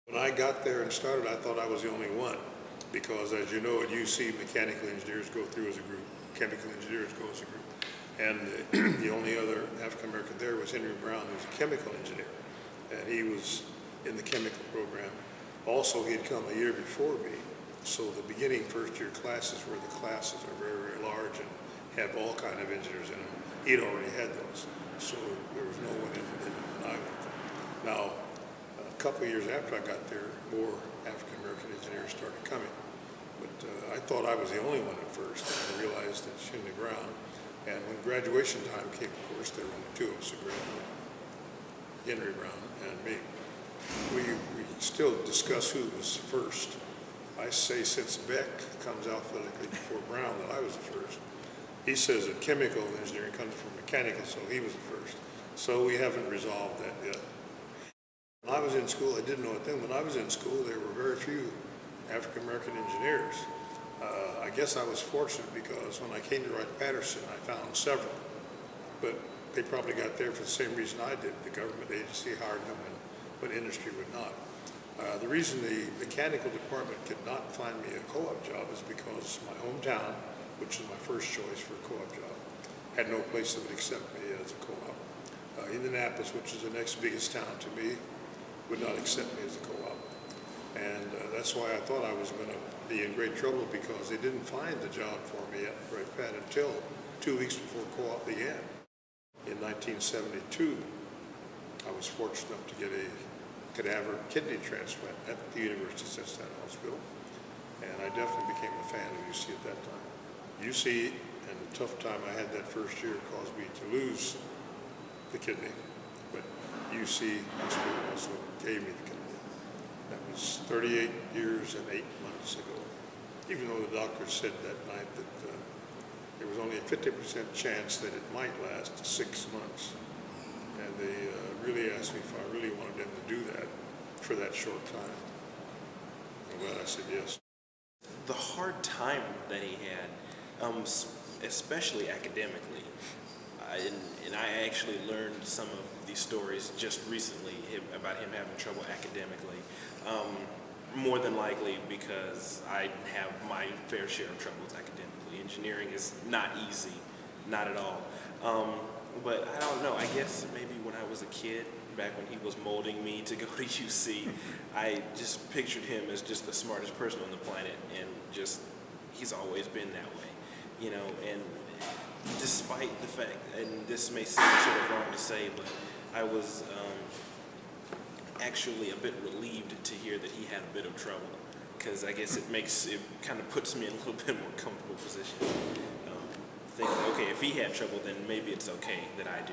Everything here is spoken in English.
When I got there and started, I thought I was the only one because, as you know, at UC, mechanical engineers go through as a group, chemical engineers go as a group. And the only other African-American there was Henry Brown, who was a chemical engineer. And he was in the chemical program. Also, he had come a year before me. So the beginning first-year classes where the classes are very, very large and have all kind of engineers in them. He'd already had those. So there was no one in them when I went there. Now, a couple of years after I got there, more African-American engineers started coming. But I thought I was the only one at first. And I realized that Henry Brown. And when graduation time came, of course, there were only two of us who graduated, Henry Brown and me. We still discuss who was first. I say since Beck comes alphabetically before Brown that I was the first. He says that chemical engineering comes from mechanical, so he was the first. So we haven't resolved that yet. When I was in school, I didn't know it then, when I was in school, there were very few African-American engineers. I guess I was fortunate because when I came to Wright-Patterson, I found several. But they probably got there for the same reason I did. The government agency hired them, but industry would not. The reason the mechanical department could not find me a co-op job is because my hometown, which was my first choice for a co-op job, had no place that would accept me as a co-op. Indianapolis, which is the next biggest town to me, would not accept me as a co-op. And that's why I thought I was going to be in great trouble because they didn't find the job for me at Wright-Pat until 2 weeks before co-op began. In 1972, I was fortunate enough to get a cadaver kidney transplant at the University of Cincinnati Hospital, and I definitely became a fan of UC at that time. UC and the tough time I had that first year caused me to lose the kidney, but UC Hospital also gave me the kidney. That was 38 years and 8 months ago, even though the doctor said that night that there was only a 50% chance that it might last 6 months. And they really asked me if I really wanted them to do that for that short time. And well, I said yes. The hard time that he had, especially academically, and I actually learned some of these stories just recently about him having trouble academically. More than likely because I have my fair share of troubles academically. Engineering is not easy, not at all. But I don't know, I guess maybe when I was a kid, back when he was molding me to go to UC, I just pictured him as just the smartest person on the planet, and just, he's always been that way, you know, and despite the fact, and this may seem sort of wrong to say, but I was actually a bit relieved to hear that he had a bit of trouble, because I guess it kind of puts me in a little bit more comfortable position. Thinking, okay, if he had trouble, then maybe it's okay that I do.